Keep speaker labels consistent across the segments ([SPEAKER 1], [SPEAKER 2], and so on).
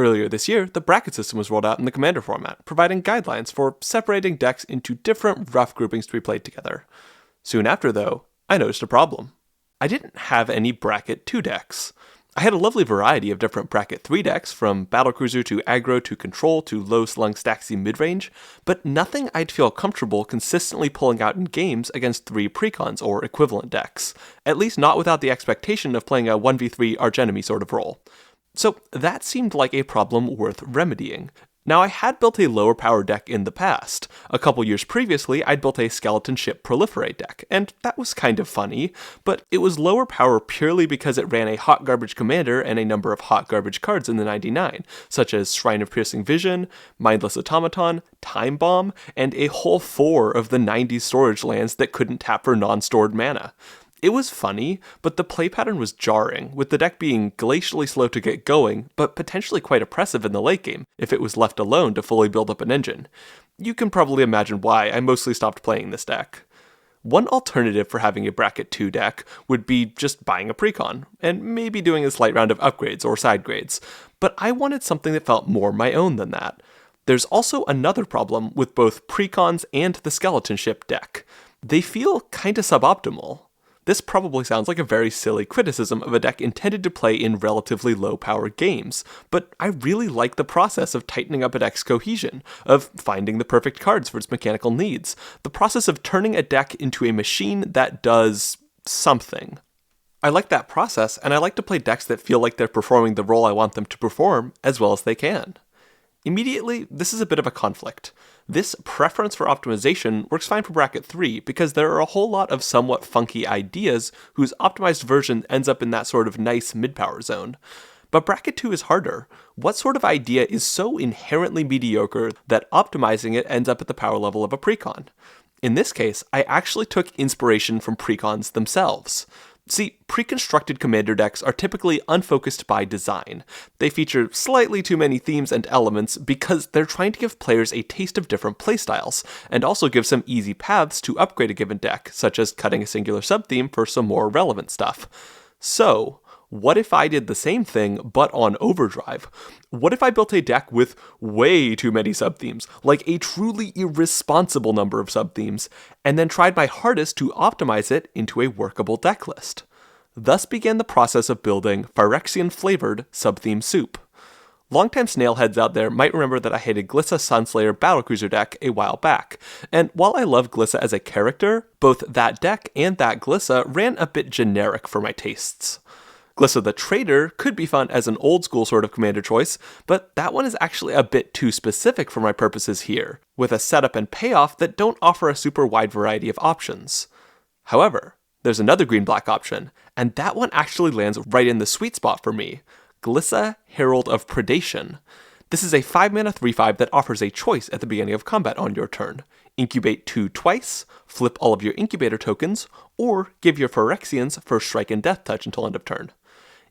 [SPEAKER 1] Earlier this year, the bracket system was rolled out in the Commander format, providing guidelines for separating decks into different rough groupings to be played together. Soon after, though, I noticed a problem. I didn't have any Bracket 2 decks. I had a lovely variety of different Bracket 3 decks, from Battlecruiser to Aggro to Control to low-slung Staxy midrange, but nothing I'd feel comfortable consistently pulling out in games against 3 precons or equivalent decks, at least not without the expectation of playing a 1v3 archenemy sort of role. So that seemed like a problem worth remedying. Now, I had built a lower power deck in the past. A couple years previously, I'd built a Skeleton Ship Proliferate deck, and that was kind of funny, but it was lower power purely because it ran a hot garbage commander and a number of hot garbage cards in the 99, such as Shrine of Piercing Vision, Mindless Automaton, Time Bomb, and a whole 4 of the 90s storage lands that couldn't tap for non-stored mana. It was funny, but the play pattern was jarring, with the deck being glacially slow to get going, but potentially quite oppressive in the late game if it was left alone to fully build up an engine. You can probably imagine why I mostly stopped playing this deck. One alternative for having a Bracket 2 deck would be just buying a precon, and maybe doing a slight round of upgrades or side grades, but I wanted something that felt more my own than that. There's also another problem with both precons and the Skeleton Ship deck. They feel kinda suboptimal. This probably sounds like a very silly criticism of a deck intended to play in relatively low-power games, but I really like the process of tightening up a deck's cohesion, of finding the perfect cards for its mechanical needs, the process of turning a deck into a machine that does something. I like that process, and I like to play decks that feel like they're performing the role I want them to perform as well as they can. Immediately, this is a bit of a conflict. This preference for optimization works fine for Bracket 3 because there are a whole lot of somewhat funky ideas whose optimized version ends up in that sort of nice mid-power zone. But Bracket 2 is harder. What sort of idea is so inherently mediocre that optimizing it ends up at the power level of a precon? In this case, I actually took inspiration from precons themselves. See, pre-constructed commander decks are typically unfocused by design. They feature slightly too many themes and elements because they're trying to give players a taste of different playstyles, and also give some easy paths to upgrade a given deck, such as cutting a singular subtheme for some more relevant stuff. So, what if I did the same thing, but on overdrive? What if I built a deck with way too many subthemes, like a truly irresponsible number of subthemes, and then tried my hardest to optimize it into a workable deck list? Thus began the process of building Phyrexian-flavored subtheme soup. Longtime snailheads out there might remember that I had a Glissa Sunslayer Battlecruiser deck a while back, and while I love Glissa as a character, both that deck and that Glissa ran a bit generic for my tastes. Glissa the Trader could be fun as an old school sort of commander choice, but that one is actually a bit too specific for my purposes here, with a setup and payoff that don't offer a super wide variety of options. However, there's another green-black option, and that one actually lands right in the sweet spot for me. Glissa Herald of Predation. This is a 5-mana 3/5 that offers a choice at the beginning of combat on your turn. Incubate 2 twice, flip all of your incubator tokens, or give your Phyrexians first strike and death touch until end of turn.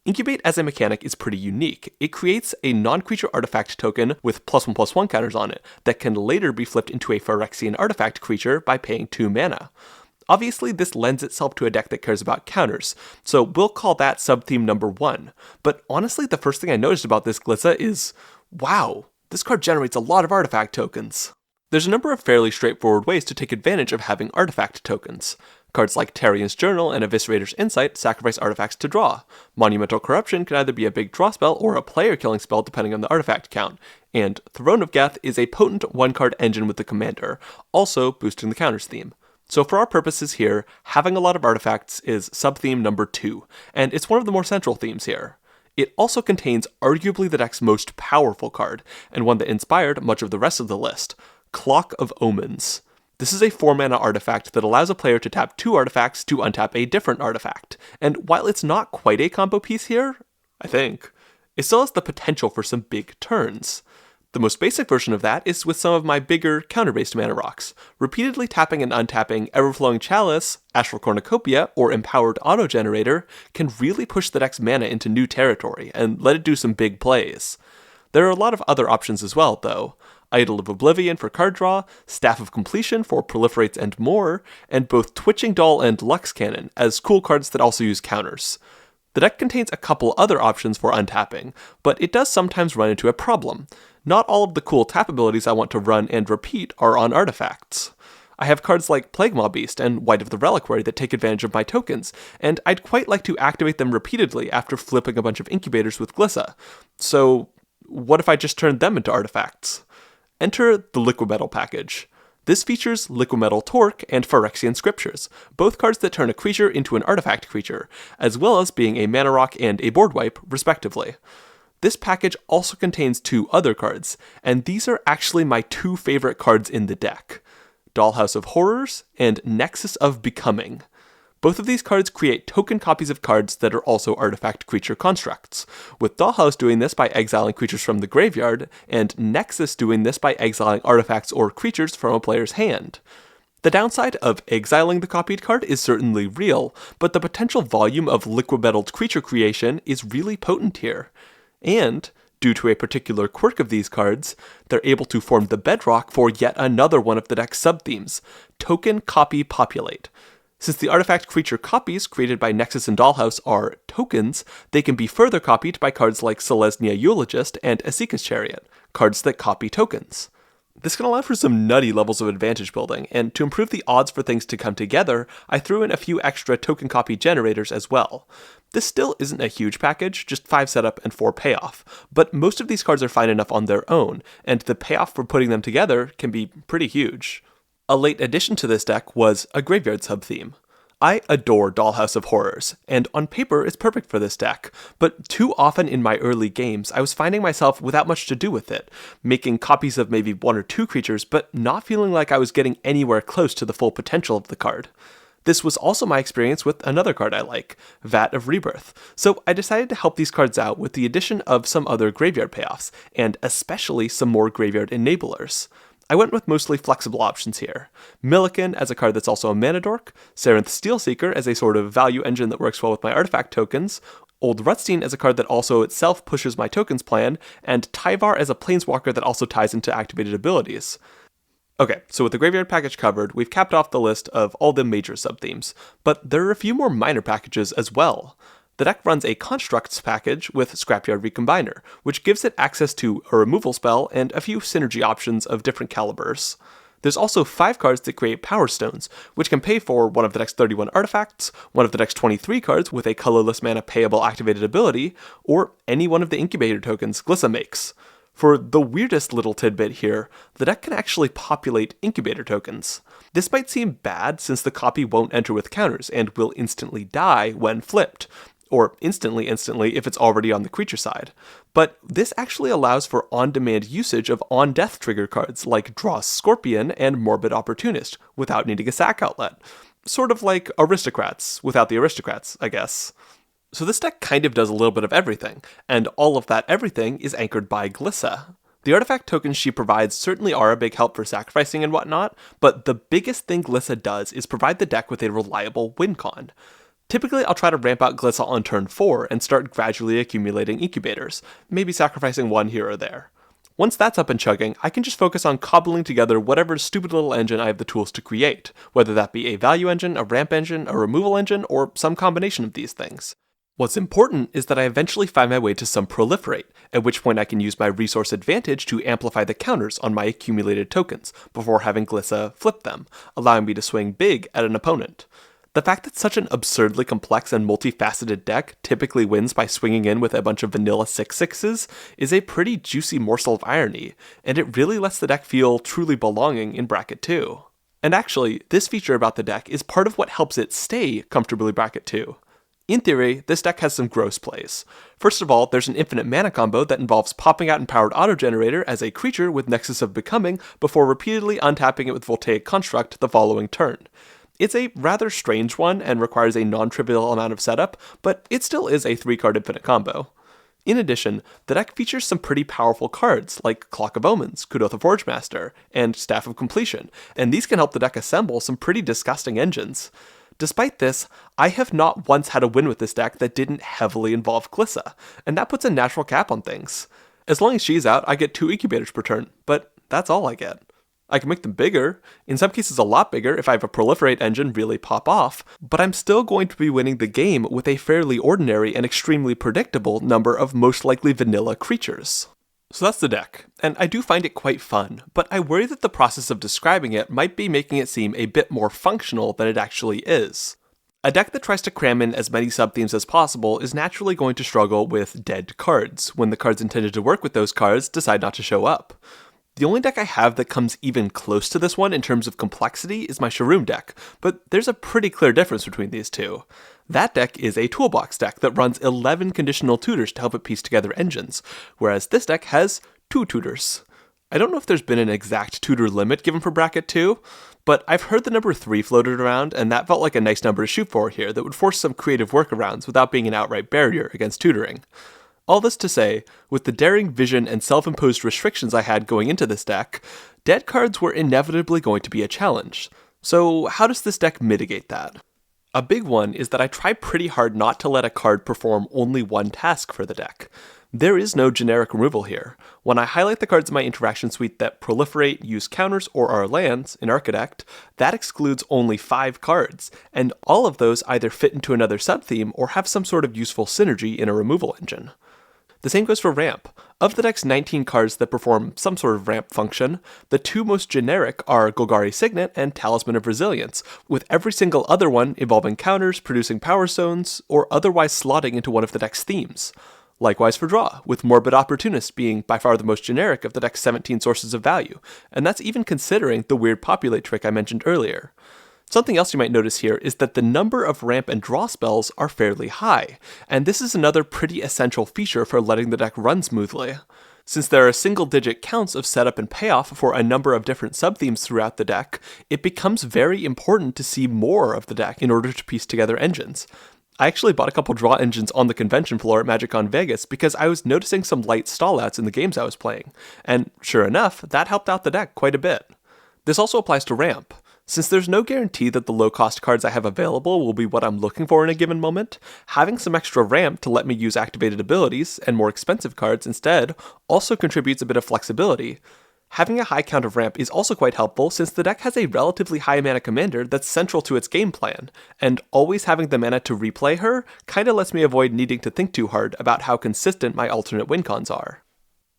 [SPEAKER 1] Incubate as a mechanic is pretty unique. It creates a non-creature artifact token with +1/+1 counters on it that can later be flipped into a Phyrexian artifact creature by paying 2 mana. Obviously, this lends itself to a deck that cares about counters, so we'll call that subtheme number 1. But honestly, the first thing I noticed about this Glissa is, wow, this card generates a lot of artifact tokens. There's a number of fairly straightforward ways to take advantage of having artifact tokens. Cards like Tarian's Journal and Eviscerator's Insight sacrifice artifacts to draw. Monumental Corruption can either be a big draw spell or a player-killing spell depending on the artifact count. And Throne of Geth is a potent one-card engine with the commander, also boosting the counters theme. So for our purposes here, having a lot of artifacts is subtheme number 2, and it's one of the more central themes here. It also contains arguably the deck's most powerful card, and one that inspired much of the rest of the list, Clock of Omens. This is a 4-mana artifact that allows a player to tap 2 artifacts to untap a different artifact, and while it's not quite a combo piece here, I think, it still has the potential for some big turns. The most basic version of that is with some of my bigger counter-based mana rocks. Repeatedly tapping and untapping Everflowing Chalice, Astral Cornucopia, or Empowered Auto-Generator can really push the deck's mana into new territory and let it do some big plays. There are a lot of other options as well, though. Idol of Oblivion for card draw, Staff of Completion for proliferates and more, and both Twitching Doll and Lux Cannon as cool cards that also use counters. The deck contains a couple other options for untapping, but it does sometimes run into a problem. Not all of the cool tap abilities I want to run and repeat are on artifacts. I have cards like Plague Maw Beast and White of the Reliquary that take advantage of my tokens, and I'd quite like to activate them repeatedly after flipping a bunch of incubators with Glissa. So, what if I just turned them into artifacts? Enter the Liquid Metal package. This features Liquid Metal Torque and Phyrexian Scriptures, both cards that turn a creature into an artifact creature, as well as being a mana rock and a board wipe, respectively. This package also contains 2 other cards, and these are actually my 2 favorite cards in the deck: Dollhouse of Horrors and Nexus of Becoming. Both of these cards create token copies of cards that are also artifact creature constructs, with Dollhouse doing this by exiling creatures from the graveyard, and Nexus doing this by exiling artifacts or creatures from a player's hand. The downside of exiling the copied card is certainly real, but the potential volume of liquid metalled creature creation is really potent here. And, due to a particular quirk of these cards, they're able to form the bedrock for yet another one of the deck's subthemes, Token Copy Populate. Since the artifact creature copies created by Nexus and Dollhouse are tokens, they can be further copied by cards like Selesnya Eulogist and Asika's Chariot, cards that copy tokens. This can allow for some nutty levels of advantage building, and to improve the odds for things to come together, I threw in a few extra token copy generators as well. This still isn't a huge package, just 5 setup and 4 payoff, but most of these cards are fine enough on their own, and the payoff for putting them together can be pretty huge. A late addition to this deck was a graveyard subtheme. I adore Dollhouse of Horrors, and on paper it's perfect for this deck, but too often in my early games I was finding myself without much to do with it, making copies of maybe 1 or 2 creatures, but not feeling like I was getting anywhere close to the full potential of the card. This was also my experience with another card I like, Vat of Rebirth, so I decided to help these cards out with the addition of some other graveyard payoffs, and especially some more graveyard enablers. I went with mostly flexible options here. Milliken as a card that's also a mana dork, Sarenth Steelseeker as a sort of value engine that works well with my artifact tokens, Old Rutstein as a card that also itself pushes my tokens plan, and Tyvar as a planeswalker that also ties into activated abilities. Okay, so with the graveyard package covered, we've capped off the list of all the major subthemes, but there are a few more minor packages as well. The deck runs a Constructs package with Scrapyard Recombiner, which gives it access to a removal spell and a few synergy options of different calibers. There's also 5 cards that create Power Stones, which can pay for one of the deck's 31 artifacts, one of the deck's 23 cards with a colorless mana payable activated ability, or any one of the incubator tokens Glissa makes. For the weirdest little tidbit here, the deck can actually populate incubator tokens. This might seem bad since the copy won't enter with counters and will instantly die when flipped, or instantly if it's already on the creature side. But this actually allows for on-demand usage of on-death trigger cards like Dross Scorpion and Morbid Opportunist without needing a sack outlet. Sort of like Aristocrats without the Aristocrats, I guess. So this deck kind of does a little bit of everything, and all of that everything is anchored by Glissa. The artifact tokens she provides certainly are a big help for sacrificing and whatnot, but the biggest thing Glissa does is provide the deck with a reliable win con. Typically, I'll try to ramp out Glissa on turn 4 and start gradually accumulating incubators, maybe sacrificing 1 here or there. Once that's up and chugging, I can just focus on cobbling together whatever stupid little engine I have the tools to create, whether that be a value engine, a ramp engine, a removal engine, or some combination of these things. What's important is that I eventually find my way to some proliferate, at which point I can use my resource advantage to amplify the counters on my accumulated tokens, before having Glissa flip them, allowing me to swing big at an opponent. The fact that such an absurdly complex and multifaceted deck typically wins by swinging in with a bunch of vanilla 6/6s is a pretty juicy morsel of irony, and it really lets the deck feel truly belonging in Bracket 2. And actually, this feature about the deck is part of what helps it stay comfortably Bracket 2. In theory, this deck has some gross plays. First of all, there's an infinite mana combo that involves popping out Empowered Autogenerator as a creature with Nexus of Becoming before repeatedly untapping it with Voltaic Construct the following turn. It's a rather strange one and requires a non-trivial amount of setup, but it still is a 3-card infinite combo. In addition, the deck features some pretty powerful cards like Clock of Omens, Kudotha Forgemaster, and Staff of Completion, and these can help the deck assemble some pretty disgusting engines. Despite this, I have not once had a win with this deck that didn't heavily involve Glissa, and that puts a natural cap on things. As long as she's out, I get 2 incubators per turn, but that's all I get. I can make them bigger, in some cases a lot bigger if I have a proliferate engine really pop off, but I'm still going to be winning the game with a fairly ordinary and extremely predictable number of most likely vanilla creatures. So that's the deck, and I do find it quite fun, but I worry that the process of describing it might be making it seem a bit more functional than it actually is. A deck that tries to cram in as many subthemes as possible is naturally going to struggle with dead cards, when the cards intended to work with those cards decide not to show up. The only deck I have that comes even close to this one in terms of complexity is my Shroom deck, but there's a pretty clear difference between these two. That deck is a toolbox deck that runs 11 conditional tutors to help it piece together engines, whereas this deck has 2 tutors. I don't know if there's been an exact tutor limit given for bracket 2, but I've heard the number 3 floated around, and that felt like a nice number to shoot for here that would force some creative workarounds without being an outright barrier against tutoring. All this to say, with the daring vision and self-imposed restrictions I had going into this deck, dead cards were inevitably going to be a challenge. So how does this deck mitigate that? A big one is that I try pretty hard not to let a card perform only one task for the deck. There is no generic removal here. When I highlight the cards in my interaction suite that proliferate, use counters, or are lands in Architect, that excludes only 5 cards, and all of those either fit into another subtheme or have some sort of useful synergy in a removal engine. The same goes for ramp. Of the deck's 19 cards that perform some sort of ramp function, the 2 most generic are Golgari Signet and Talisman of Resilience, with every single other one involving counters, producing power zones, or otherwise slotting into one of the deck's themes. Likewise for draw, with Morbid Opportunist being by far the most generic of the deck's 17 sources of value, and that's even considering the weird populate trick I mentioned earlier. Something else you might notice here is that the number of ramp and draw spells are fairly high, and this is another pretty essential feature for letting the deck run smoothly. Since there are single-digit counts of setup and payoff for a number of different subthemes throughout the deck, it becomes very important to see more of the deck in order to piece together engines. I actually bought a couple draw engines on the convention floor at MagicCon Vegas because I was noticing some light stallouts in the games I was playing, and sure enough, that helped out the deck quite a bit. This also applies to ramp. Since there's no guarantee that the low-cost cards I have available will be what I'm looking for in a given moment, having some extra ramp to let me use activated abilities and more expensive cards instead also contributes a bit of flexibility. Having a high count of ramp is also quite helpful since the deck has a relatively high mana commander that's central to its game plan, and always having the mana to replay her kinda lets me avoid needing to think too hard about how consistent my alternate win cons are.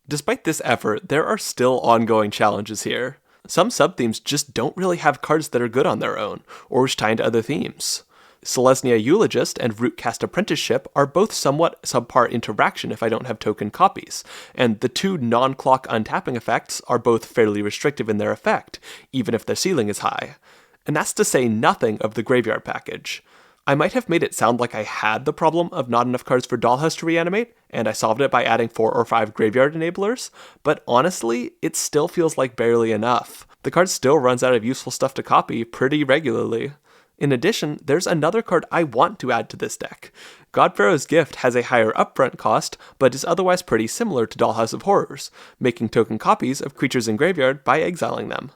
[SPEAKER 1] Despite this effort, there are still ongoing challenges here. Some subthemes just don't really have cards that are good on their own, or which tie into other themes. Selesnya Eulogist and Rootcast Apprenticeship are both somewhat subpar interaction if I don't have token copies, and the 2 non-clock untapping effects are both fairly restrictive in their effect, even if their ceiling is high. And that's to say nothing of the graveyard package. I might have made it sound like I had the problem of not enough cards for Dollhouse to reanimate, and I solved it by adding 4 or 5 graveyard enablers, but honestly, it still feels like barely enough. The card still runs out of useful stuff to copy pretty regularly. In addition, there's another card I want to add to this deck. Godpharaoh's Gift has a higher upfront cost, but is otherwise pretty similar to Dollhouse of Horrors, making token copies of creatures in graveyard by exiling them.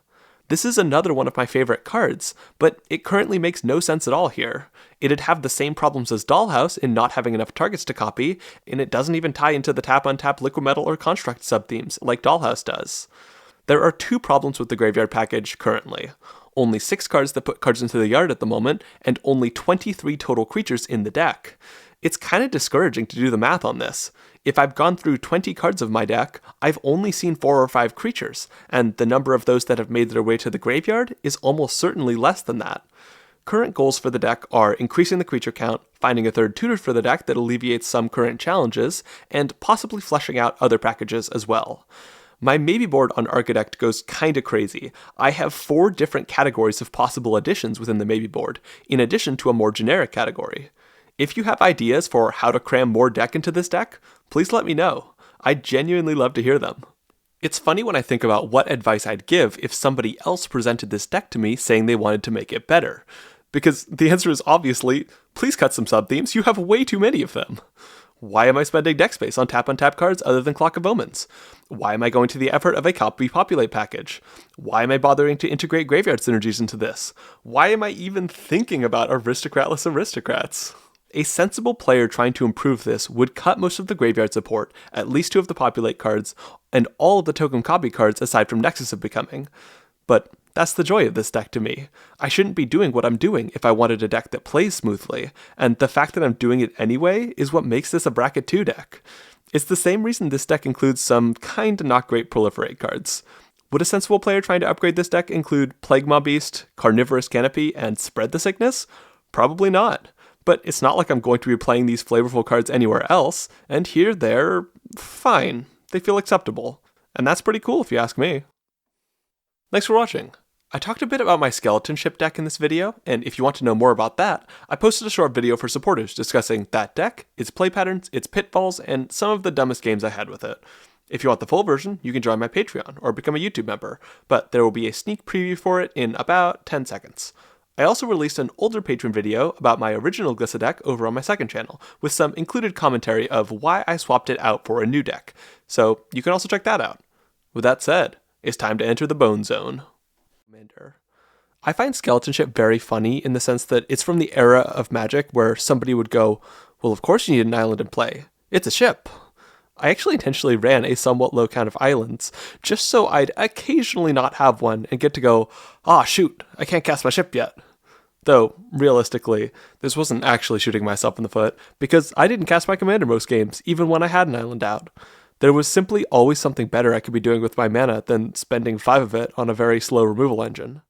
[SPEAKER 1] This is another one of my favorite cards, but it currently makes no sense at all here. It'd have the same problems as Dollhouse in not having enough targets to copy, and it doesn't even tie into the tap-untap Liquid Metal or Construct subthemes like Dollhouse does. There are 2 problems with the graveyard package currently. Only 6 cards that put cards into the yard at the moment, and only 23 total creatures in the deck. It's kinda discouraging to do the math on this. If I've gone through 20 cards of my deck, I've only seen 4 or 5 creatures, and the number of those that have made their way to the graveyard is almost certainly less than that. Current goals for the deck are increasing the creature count, finding a 3rd tutor for the deck that alleviates some current challenges, and possibly fleshing out other packages as well. My maybe board on Architect goes kinda crazy. I have 4 different categories of possible additions within the maybe board, in addition to a more generic category. If you have ideas for how to cram more deck into this deck, please let me know. I'd genuinely love to hear them. It's funny when I think about what advice I'd give if somebody else presented this deck to me saying they wanted to make it better. Because the answer is obviously, please cut some subthemes, you have way too many of them. Why am I spending deck space on tap-untap cards other than Clock of Omens? Why am I going to the effort of a copy populate package? Why am I bothering to integrate graveyard synergies into this? Why am I even thinking about aristocratless aristocrats? A sensible player trying to improve this would cut most of the graveyard support, at least 2 of the populate cards, and all of the token copy cards aside from Nexus of Becoming. But that's the joy of this deck to me. I shouldn't be doing what I'm doing if I wanted a deck that plays smoothly, and the fact that I'm doing it anyway is what makes this a bracket 2 deck. It's the same reason this deck includes some kinda not great proliferate cards. Would a sensible player trying to upgrade this deck include Plague Maw Beast, Carnivorous Canopy, and Spread the Sickness? Probably not. But it's not like I'm going to be playing these flavorful cards anywhere else, and here they're fine. They feel acceptable. And that's pretty cool if you ask me. Thanks for watching. I talked a bit about my Skeleton Ship deck in this video, and if you want to know more about that, I posted a short video for supporters discussing that deck, its play patterns, its pitfalls, and some of the dumbest games I had with it. If you want the full version, you can join my Patreon or become a YouTube member, but there will be a sneak preview for it in about 10 seconds. I also released an older patron video about my original Glissa deck over on my second channel, with some included commentary of why I swapped it out for a new deck, so you can also check that out. With that said, it's time to enter the Bone Zone. Commander. I find Skeleton Ship very funny in the sense that it's from the era of Magic where somebody would go, well, of course you need an island in play. It's a ship. I actually intentionally ran a somewhat low count of islands, just so I'd occasionally not have one and get to go, shoot, I can't cast my ship yet. Though, realistically, this wasn't actually shooting myself in the foot, because I didn't cast my commander most games, even when I had an island out. There was simply always something better I could be doing with my mana than spending 5 of it on a very slow removal engine.